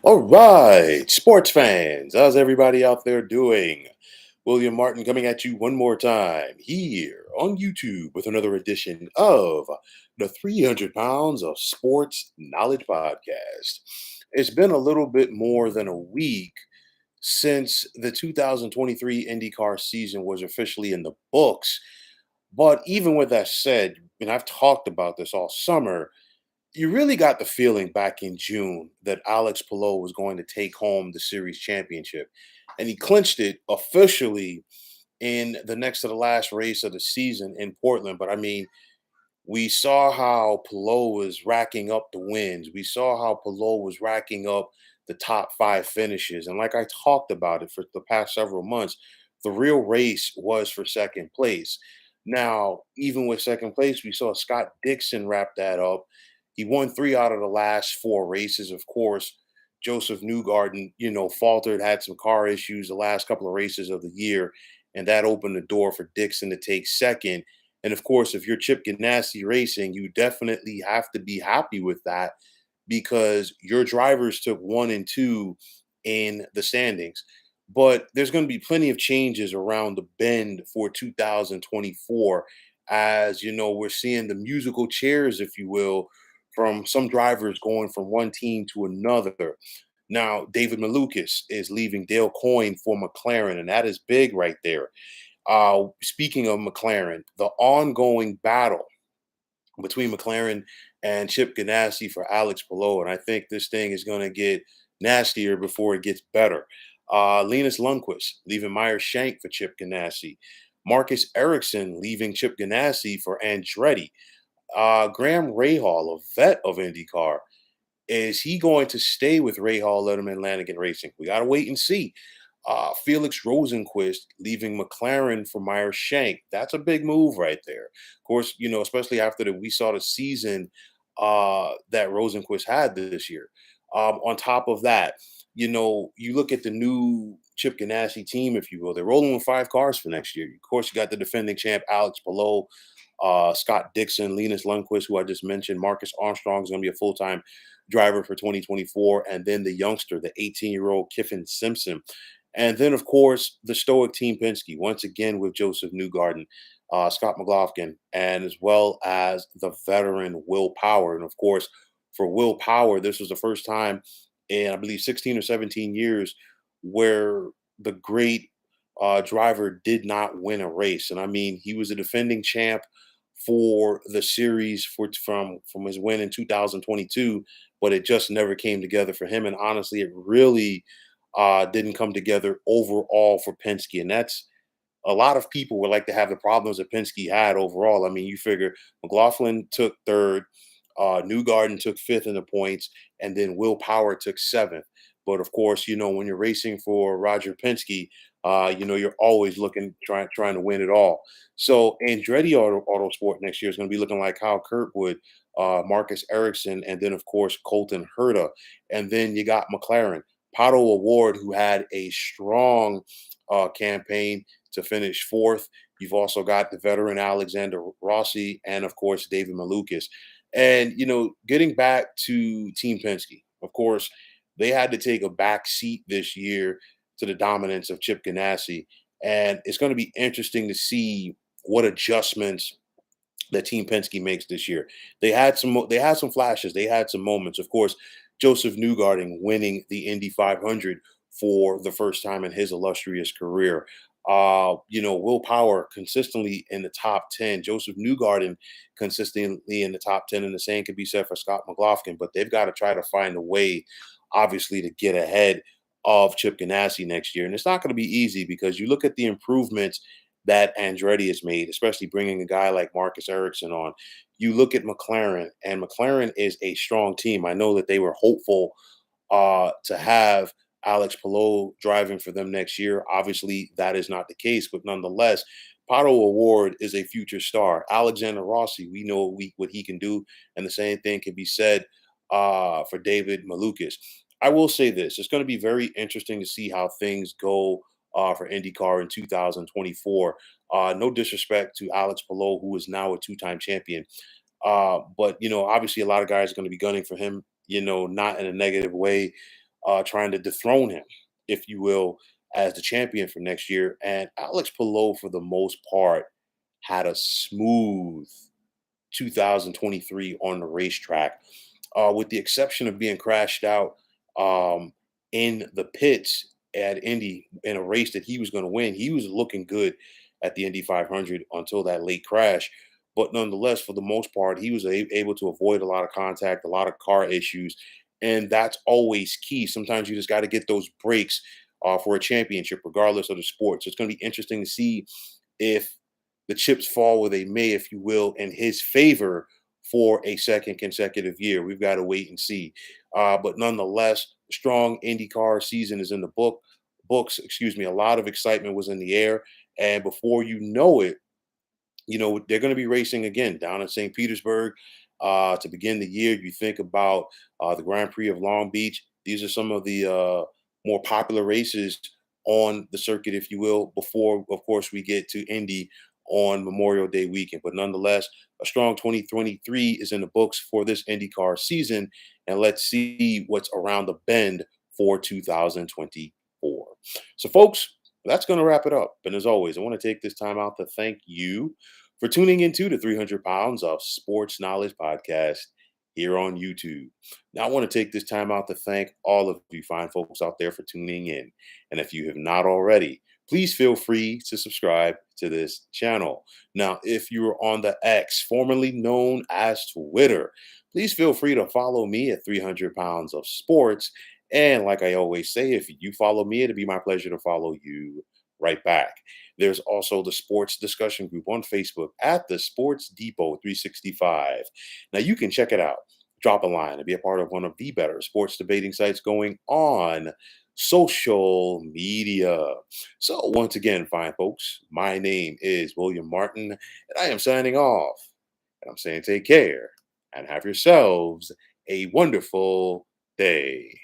All right, sports fans, how's everybody out there doing? William Martin coming at you one more time here on YouTube with another edition of the 300 Pounds of Sports Knowledge Podcast. It's been a little bit more than a week since the 2023 IndyCar season was officially in the books. But even with that said, and I've talked about this all summer, you really got the feeling back in June that Alex Palou was going to take home the series championship. And he clinched it officially in the next to the last race of the season in Portland. But I mean, we saw how Palou was racking up the wins. We saw how Palou was racking up the top five finishes. And like I talked about it for the past several months, the real race was for second place. Now, even with second place, we saw Scott Dixon wrap that up. He won three out of the last four races. Of course, Joseph Newgarden, faltered, had some car issues the last couple of races of the year, and that opened the door for Dixon to take second. And of course, if you're Chip Ganassi Racing, you definitely have to be happy with that because your drivers took one and two in the standings. But there's going to be plenty of changes around the bend for 2024. As you know, we're seeing the musical chairs, if you will, from some drivers going from one team to another. Now, David Malukas is leaving Dale Coyne for McLaren, and that is big right there. Speaking of McLaren, the ongoing battle between McLaren and Chip Ganassi for Alex Palou, and I think this thing is going to get nastier before it gets better. Linus Lundqvist leaving Meyer Shank for Chip Ganassi. Marcus Ericsson leaving Chip Ganassi for Andretti. Graham Rahal, a vet of IndyCar, is he going to stay with Rahal, Letterman, Lanigan Racing? We got to wait and see. Felix Rosenquist leaving McLaren for Meyer Shank. That's a big move right there. Of course, especially after we saw the season that Rosenquist had this year. On top of that, you look at the new Chip Ganassi team, if you will. They're rolling with five cars for next year. Of course, you got the defending champ Alex Palou, Scott Dixon, Linus Lundqvist, who I just mentioned. Marcus Armstrong is going to be a full-time driver for 2024. And then the youngster, the 18-year-old Kiffin Simpson. And then, of course, the stoic Team Penske, once again with Joseph Newgarden, Scott McLaughlin, and as well as the veteran Will Power. And of course, for Will Power, this was the first time in, I believe, 16 or 17 years where the great driver did not win a race. And I mean, he was a defending champ for the series from his win in 2022, but it just never came together for him. And honestly, it really didn't come together overall for Penske. And that's a lot of people would like to have the problems that Penske had overall. I mean, you figure McLaughlin took third, Newgarden took fifth in the points, and then Will Power took seventh. But of course, when you're racing for Roger Penske, you're always trying to win it all. So Andretti Autosport next year is going to be looking like Kyle Kirkwood, Marcus Ericsson, and then of course Colton Herta, and then you got McLaren, Pato Award, who had a strong campaign to finish fourth. You've also got the veteran Alexander Rossi and, of course, David Malukas. And, getting back to Team Penske, of course, they had to take a back seat this year to the dominance of Chip Ganassi. And it's going to be interesting to see what adjustments that Team Penske makes this year. They had some flashes, they had some moments. Of course, Joseph Newgarden winning the Indy 500 for the first time in his illustrious career. Will Power consistently in the top 10. Joseph Newgarden consistently in the top 10, and the same could be said for Scott McLaughlin. But they've got to try to find a way, obviously, to get ahead of Chip Ganassi next year. And it's not going to be easy because you look at the improvements that Andretti has made, especially bringing a guy like Marcus Ericsson on. You look at McLaren, and McLaren is a strong team. I know that they were hopeful to have Alex Palou driving for them next year. Obviously, that is not the case, but nonetheless, Pato Award is a future star. Alexander Rossi, we know what he can do, and the same thing can be said for David Malukas. I will say this: it's going to be very interesting to see how things go for IndyCar in 2024. No disrespect to Alex Palou, who is now a two-time champion, but obviously, a lot of guys are going to be gunning for him. Not in a negative way. trying to dethrone him, if you will, as the champion for next year. And Alex Palou, for the most part, had a smooth 2023 on the racetrack, with the exception of being crashed out um, in the pits at Indy in a race that he was going to win. He was looking good at the Indy 500 until that late crash. But nonetheless, for the most part, he was able to avoid a lot of contact, a lot of car issues. And that's always key. Sometimes you just got to get those breaks for a championship, regardless of the sport. So it's going to be interesting to see if the chips fall where they may, if you will, in his favor for a second consecutive year. We've got to wait and see. But nonetheless, strong IndyCar season is in the books. Excuse me. A lot of excitement was in the air, and before you know it, they're going to be racing again down in St. Petersburg to begin the year. You think about the Grand Prix of Long Beach. These are some of the more popular races on the circuit, if you will, before, of course, we get to Indy on Memorial Day weekend. But nonetheless, a strong 2023 is in the books for this IndyCar season. And let's see what's around the bend for 2024. So, folks, that's going to wrap it up. And as always, I want to take this time out to thank you for tuning into the 300 Pounds of Sports Knowledge podcast here on YouTube. Now, I want to take this time out to thank all of you fine folks out there for tuning in. And if you have not already, please feel free to subscribe to this channel. Now, if you're on the X, formerly known as Twitter, please feel free to follow me at 300 Pounds of Sports. And like I always say, if you follow me, it'll be my pleasure to follow you right back. There's also the sports discussion group on Facebook at the Sports Depot 365. Now you can check it out. Drop a line and be a part of one of the better sports debating sites going on social media. So once again, fine folks, my name is William Martin, and I am signing off. And I'm saying take care and have yourselves a wonderful day.